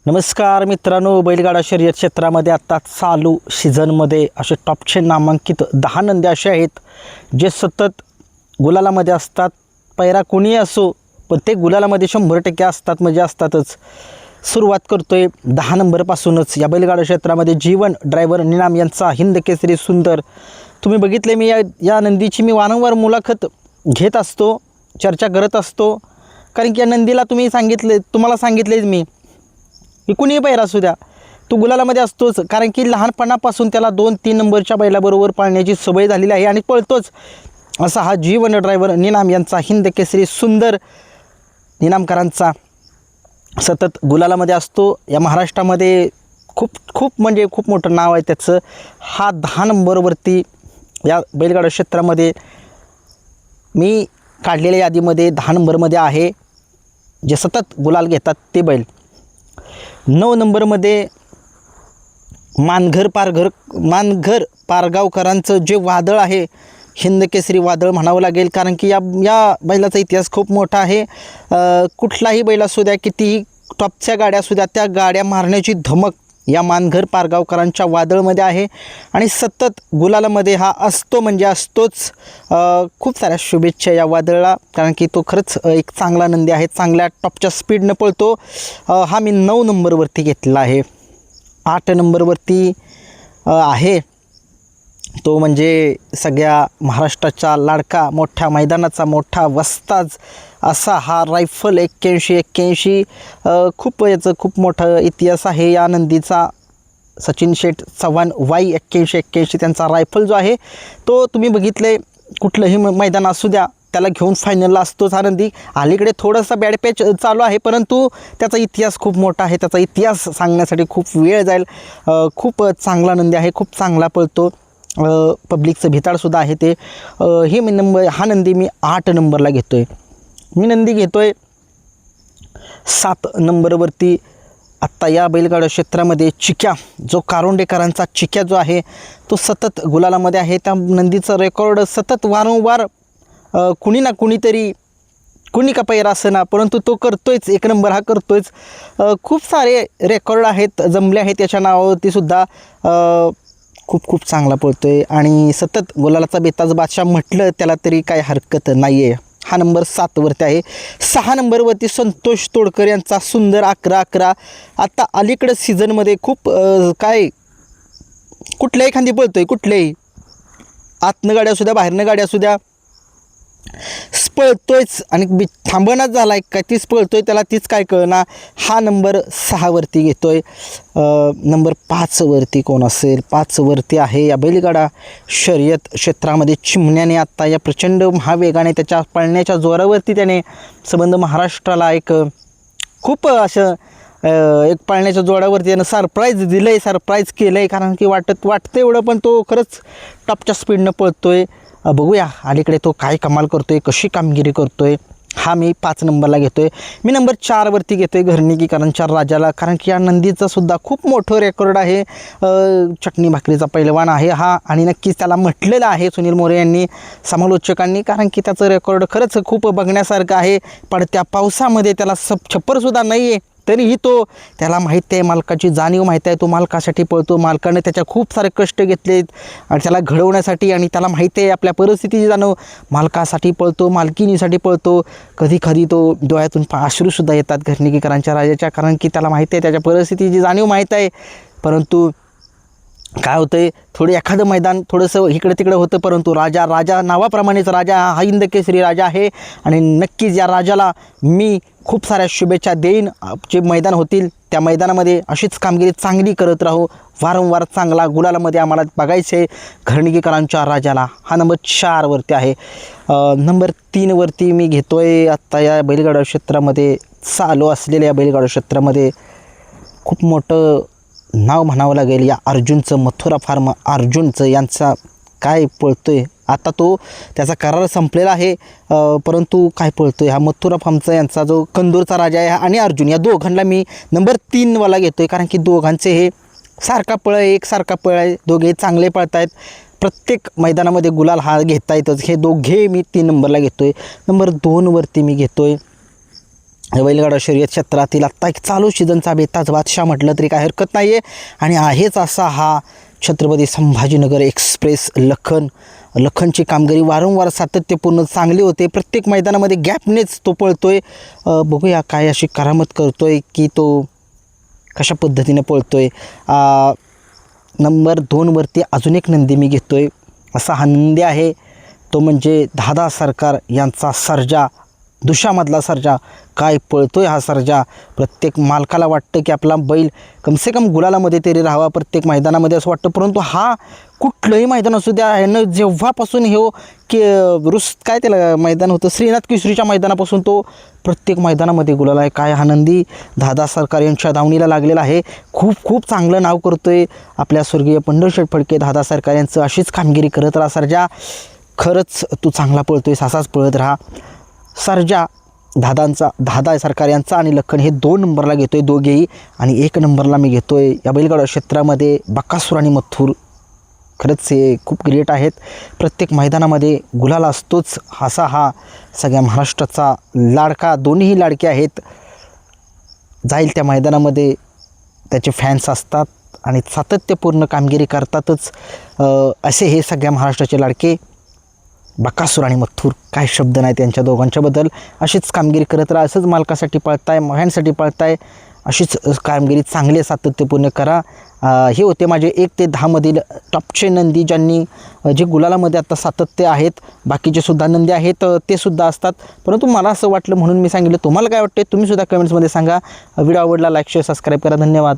नमस्कार मित्रांनो, बैलगाडा शर्यत क्षेत्रामध्ये आत्ता चालू सीझनमध्ये असे टॉपचे नामांकित 10 नंदी असे आहेत जे सतत गुलालामध्ये असतात. पैरा कोणी असो पण ते गुलालामध्ये 100% असतात, म्हणजे असतातच. सुरुवात करतोय 10 नंबरपासूनच. या बैलगाडा क्षेत्रामध्ये जीवन ड्रायव्हर निनाम यांचा हिंद केसरी सुंदर. तुम्ही बघितले, मी या नंदीची मी वारंवार मुलाखत घेत असतो, चर्चा करत असतो, कारण की या नंदीला तुम्हाला सांगितलेच मी की कुणीही पैरा असू द्या, तो गुलालामध्ये असतोच. कारण की लहानपणापासून त्याला 2-3 नंबरच्या बैलाबरोबर पाळण्याची सवय झालेली आहे आणि पळतोच. असा हा जीवन ड्रायव्हर निनाम यांचा हिंद केसरी सुंदर. निनामकरांचा सतत गुलालामध्ये असतो. या महाराष्ट्रामध्ये खूप मोठं नाव आहे त्याचं. हा 10 नंबरवरती या बैलगाडा क्षेत्रामध्ये मी काढलेल्या यादीमध्ये 10 नंबरमध्ये आहे, जे सतत गुलाल घेतात ते बैल. 9 नंबरमध्ये मानघर पारगावकरांचं जे वादळ आहे, हिंद केसरी वादळ म्हणावं लागेल, कारण की या बैलाचा इतिहास खूप मोठा आहे. कुठलाही बैल असू द्या, कितीही टॉपच्या गाड्या असू द्या, त्या गाड्या मारण्याची धमक या मानघर पारगावकरांच्या वादळमध्ये आहे आणि सतत गुलालामध्ये हा असतो, म्हणजे असतोच. खूप साऱ्या शुभेच्छा या वादळाला, कारण की तो खरंच एक चांगला नंदी आहे, चांगल्या टॉपच्या स्पीडनं पळतो. हा मी 9 नंबरवरती घेतलेला आहे. 8 नंबरवरती आहे तो म्हणजे सगळ्या महाराष्ट्राचा लाडका, मोठ्या मैदानाचा मोठा वस्ताज असा हा रायफल 81. खूप मोठा इतिहास आहे या नंदीचा. सचिन शेठ चव्हाण वाई 81 त्यांचा रायफल जो आहे तो तुम्ही बघितले, कुठलंही मैदान असू द्या त्याला घेऊन फायनलला असतोच हा नंदी. अलीकडे थोडासा बॅड पॅच चालू आहे, परंतु त्याचा इतिहास खूप मोठा आहे. त्याचा इतिहास सांगण्यासाठी खूप वेळ जाईल. खूप चांगला नंदी आहे, खूप चांगला पळतो. पब्लिकचं भिताडसुद्धा आहे ते. हा नंदी मी 8 नंबरला घेतो आहे. मी नंदी घेतो आहे 7 नंबरवरती. आत्ता या बैलगाडा क्षेत्रामध्ये चिक्या, जो कारोंडेकरांचा चिक्या जो आहे तो सतत गुलालामध्ये आहे. त्या नंदीचं रेकॉर्ड सतत वारंवार कुणी ना कुणीतरी, कुणी का पैरा असेना, परंतु तो करतोयच, 1 नंबर हा करतोयच. खूप सारे रेकॉर्ड आहेत, जमले आहेत त्याच्या नावावरती सुद्धा. खूप चांगला पळतो आहे आणि सतत गुलालाचा बेताज बादशाह म्हटलं त्याला तरी काय हरकत नाही आहे. हा नंबर 7 वरती आहे. 6 नंबरवरती संतोष तोडकर यांचा सुंदर 11. आता अलीकडं सीझनमध्ये खूप कुठल्याही खांदी पळतो आहे, कुठल्याही आतनं गाड्या असू द्या, बाहेरनं गाड्या असू द्या, पळतोयच आणि थांबणाच झाला आहे का, तीच पळतोय, त्याला तीच काय कळना. हा नंबर 6 वरती घेतो आहे. नंबर 5 वरती कोण असेल? 5 वरती आहे या बैलगाडा शर्यत क्षेत्रामध्ये चिमण्याने. आत्ता या प्रचंड महावेगाने त्याच्या पळण्याच्या जोरावरती त्याने संबंध महाराष्ट्राला खूप असं एक पळण्याच्या जोरावरती त्यानं सरप्राईज दिलं आहे, सरप्राईज केलं आहे. कारण की वाटतं एवढं, पण तो खरंच टॉपच्या स्पीडनं पळतो आहे. बघूया अलीकडे तो काय कमाल करतो आहे, कशी कामगिरी करतो आहे. हा मी 5 नंबरला घेतो आहे. मी नंबर 4 वरती घेतो आहे घरणिकीकरांच्या राजाला, कारण की या नंदीचं सुद्धा खूप मोठं रेकॉर्ड आहे. चटणी भाकरीचा पैलवान आहे हा, आणि नक्कीच त्याला म्हटलेलं आहे सुनील मोरे यांनी, समालोचकांनी, कारण की त्याचं रेकॉर्ड खरंच खूप बघण्यासारखं आहे. पडत्या पावसामध्ये त्याला छप्परसुद्धा नाही आहे, तरीही त्याला माहीत आहे, मालकाची जाणीव माहीत आहे, तो मालकासाठी पळतो. मालकाने त्याच्या खूप सारे कष्ट घेतलेत आणि त्याला घडवण्यासाठी, आणि त्याला माहीत आहे आपल्या परिस्थितीची जाणीव, मालकासाठी पळतो, मालकिनीसाठी पळतो. कधी तो डोळ्यातून अश्रूसुद्धा येतात घरणिकीकरांच्या राजाच्या, कारण की त्याला माहीत आहे, त्याच्या परिस्थितीची जाणीव माहीत आहे. परंतु काय होतं आहे, थोडं एखादं मैदान थोडंसं इकडं तिकडं होतं, परंतु राजा नावाप्रमाणेच राजा हा हिंद केसरी राजा आहे. आणि नक्कीच या राजाला मी खूप साऱ्या शुभेच्छा देईन. जे मैदान होतील त्या मैदानामध्ये अशीच कामगिरी चांगली करत राहू, वारंवार चांगला गुलालामध्ये आम्हाला बघायचे घरणिकीकरांच्या राजाला. हा नंबर 4 वरती आहे. नंबर 3 वरती मी घेतो आहे आत्ता या बैलगाडा क्षेत्रामध्ये चालू असलेल्या या बैलगाडा क्षेत्रामध्ये खूप मोठं नाव म्हणावं लागेल या अर्जुनचं. मथुरा फार्म अर्जुनचं यांचा काय पळतो आहे. आता त्याचा करार संपलेला आहे, परंतु काय पळतो आहे हा मथुरा फार्मचा यांचा जो कंदूरचा राजा आहे आणि अर्जुन, या दोघांना मी नंबर 3 वाला घेतो आहे. कारण की दोघांचे हे सारखा पळ आहे, एकसारखा पळ आहे, दोघे चांगले पळत आहेत. प्रत्येक मैदानामध्ये गुलाल हा घेता येतच. हे दोघे मी 3 नंबरला घेतो आहे. नंबर 2 वरती मी घेतो आहे या बैलगाडा शर्यत क्षेत्रातील आत्ता एक चालू सीझनचा बेताज बादशाह म्हटलं तरी काय हरकत नाही आहे. आणि आहेच असा हा छत्रपती संभाजीनगर एक्सप्रेस लखनची कामगिरी वारंवार सातत्यपूर्ण चांगली होते. प्रत्येक मैदानामध्ये गॅपनेच तो पळतोय. बघूया काय अशी करामत करतोय की तो कशा पद्धतीने पळतोय. नंबर 2वरती अजून एक नंदी मी घेतोय. असा हा नंदी आहे तो म्हणजे दादा सरकार यांचा सर्जा, दुशामधला सर्जा. काय पळतोय हा सर्जा. प्रत्येक मालकाला वाटतं की आपला बैल कमसे कम गुलालामध्ये तरी राहावा प्रत्येक मैदानामध्ये असं वाटतं. परंतु हा कुठलंही मैदान असू द्या, ह्यानं जेव्हापासून हे की काय त्याला मैदान होतं श्रीनाथ केसरीच्या मैदानापासून तो प्रत्येक मैदानामध्ये गुलाल आहे. काय हा नंदी दादा सरकार यांच्या दावणीला लागलेला आहे. खूप चांगलं नाव करतोय आपल्या स्वर्गीय पंढरशेठ फडके दादा सरकार यांचं. अशीच कामगिरी करत राहा सर्जा. खरंच तू चांगला पळतोयस, असाच पळत राहा सर्जा. दादा सरकार यांचा आणि लखन हे 2 नंबरला घेतोय दोघेही. आणि 1 नंबरला मी घेतोय या बैलगाडा क्षेत्रामध्ये बकासूर आणि मथुर. खरंच हे खूप ग्रेट आहेत. प्रत्येक मैदानामध्ये गुलाल असतोच. असा हा सगळ्या महाराष्ट्राचा लाडका, दोन्हीही लाडके आहेत. जाईल त्या मैदानामध्ये त्याचे फॅन्स असतात आणि सातत्यपूर्ण कामगिरी करतातच. असे हे सगळ्या महाराष्ट्राचे लाडके बकासूर आणि मथुर. काय शब्द नाही त्यांच्या दोघांच्याबद्दल. अशीच कामगिरी करत राहा. असंच मालकासाठी पळताय, महिन्यासाठी पळताय, अशीच कामगिरी चांगली सातत्यपूर्ण करा. हे होते माझे 1 ते 10 मधील टॉपचे नंदी ज्यांनी जे गुलालामध्ये आता सातत्य आहेत. बाकीचे सुद्धा नंदी आहेत ते सुद्धा असतात, परंतु मला असं वाटलं म्हणून मी सांगितलं. तुम्हाला काय वाटते तुम्ही सुद्धा कमेंट्समध्ये सांगा. व्हिडिओ आवडला लाईक शेअर सबस्क्राईब करा. धन्यवाद.